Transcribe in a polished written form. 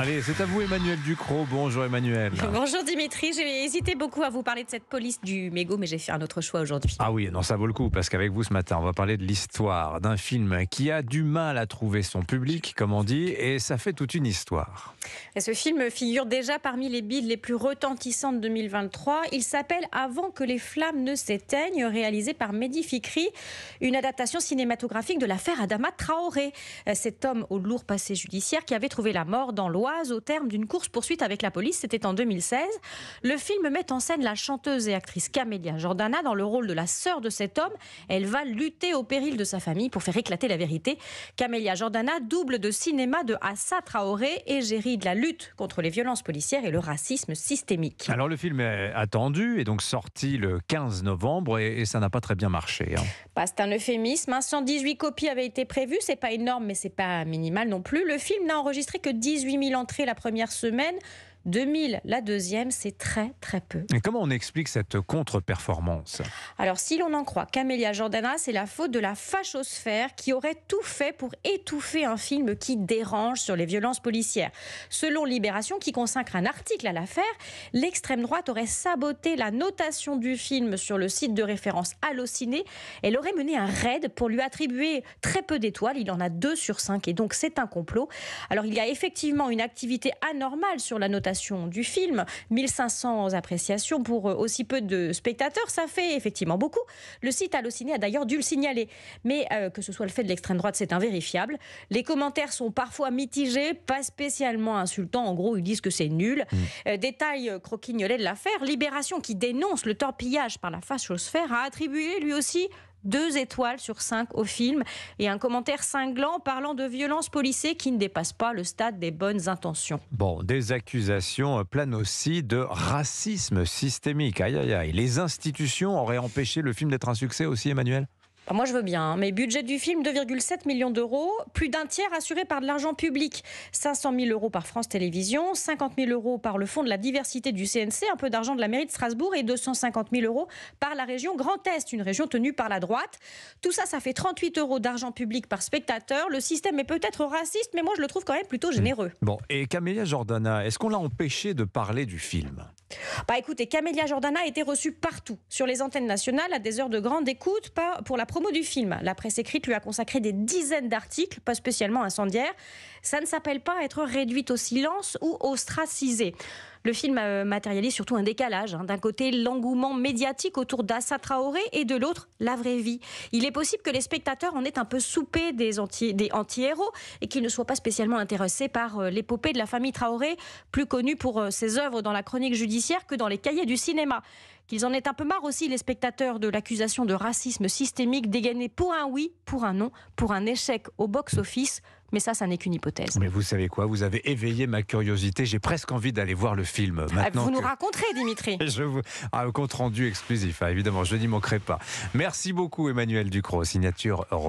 Allez, c'est à vous Emmanuel Ducrot. Bonjour Emmanuel. Bonjour Dimitri, j'ai hésité beaucoup à vous parler de cette police du mégot, mais j'ai fait un autre choix aujourd'hui. Ah oui, non, ça vaut le coup, parce qu'avec vous ce matin, on va parler de l'histoire d'un film qui a du mal à trouver son public, comme on dit, et ça fait toute une histoire. Et ce film figure déjà parmi les bides les plus retentissants de 2023. Il s'appelle Avant que les flammes ne s'éteignent, réalisé par Mehdi Fikri, une adaptation cinématographique de l'affaire Adama Traoré, cet homme au lourd passé judiciaire qui avait trouvé la mort dans l'Oise au terme d'une course-poursuite avec la police. C'était en 2016. Le film met en scène la chanteuse et actrice Camélia Jordana dans le rôle de la sœur de cet homme. Elle va lutter au péril de sa famille pour faire éclater la vérité. Camélia Jordana, double de cinéma de Assa Traoré, égérie de la lutte contre les violences policières et le racisme systémique. Alors le film est attendu, et donc sorti le 15 novembre, et ça n'a pas très bien marché. C'est un euphémisme. 118 copies avaient été prévues. C'est pas énorme, mais c'est pas minimal non plus. Le film n'a enregistré que 18 000 entrées la première semaine. 2000 la deuxième, c'est très très peu. Et comment on explique cette contre-performance ? Alors si l'on en croit Camélia Jordana, c'est la faute de la fachosphère qui aurait tout fait pour étouffer un film qui dérange sur les violences policières. Selon Libération, qui consacre un article à l'affaire, l'extrême droite aurait saboté la notation du film sur le site de référence Allociné. Elle aurait mené un raid pour lui attribuer très peu d'étoiles. Il en a 2 sur 5 et donc c'est un complot. Alors il y a effectivement une activité anormale sur la notation du film, 1500 appréciations pour aussi peu de spectateurs, ça fait effectivement beaucoup. Le site Allociné a d'ailleurs dû le signaler, mais que ce soit le fait de l'extrême droite, c'est invérifiable. Les commentaires sont parfois mitigés, pas spécialement insultants, en gros ils disent que c'est nul. Détail croquignolé de l'affaire, Libération, qui dénonce le torpillage par la fachosphère, a attribué lui aussi 2 étoiles sur 5 au film et un commentaire cinglant parlant de violences policières qui ne dépassent pas le stade des bonnes intentions. Bon, des accusations planent aussi de racisme systémique. Aïe aïe aïe. Les institutions auraient empêché le film d'être un succès aussi, Emmanuel ? Moi, je veux bien, mais budget du film, 2,7 millions d'euros, plus d'un tiers assuré par de l'argent public. 500 000 euros par France Télévisions, 50 000 euros par le Fonds de la diversité du CNC, un peu d'argent de la mairie de Strasbourg et 250 000 euros par la région Grand Est, une région tenue par la droite. Tout ça, ça fait 38 euros d'argent public par spectateur. Le système est peut-être raciste, mais moi, je le trouve quand même plutôt généreux. Bon, et Camélia Jordana, est-ce qu'on l'a empêché de parler du film ? Écoutez, Camélia Jordana a été reçue partout, sur les antennes nationales, à des heures de grande écoute, pas pour la promo du film. La presse écrite lui a consacré des dizaines d'articles, pas spécialement incendiaires. Ça ne s'appelle pas être réduite au silence ou ostracisée. Le film matérialise surtout un décalage. D'un côté, l'engouement médiatique autour d'Assa Traoré et de l'autre, la vraie vie. Il est possible que les spectateurs en aient un peu soupé des anti-héros et qu'ils ne soient pas spécialement intéressés par l'épopée de la famille Traoré, plus connue pour ses œuvres dans la chronique judiciaire que dans les cahiers du cinéma. Qu'ils en aient un peu marre aussi, les spectateurs, de l'accusation de racisme systémique dégainée pour un oui, pour un non, pour un échec au box-office. Mais ça n'est qu'une hypothèse. Mais vous savez quoi ? Vous avez éveillé ma curiosité. J'ai presque envie d'aller voir le film. Vous nous raconterez, Dimitri. Un compte rendu exclusif, évidemment, je n'y manquerai pas. Merci beaucoup, Emmanuel Ducrot, signature Europe.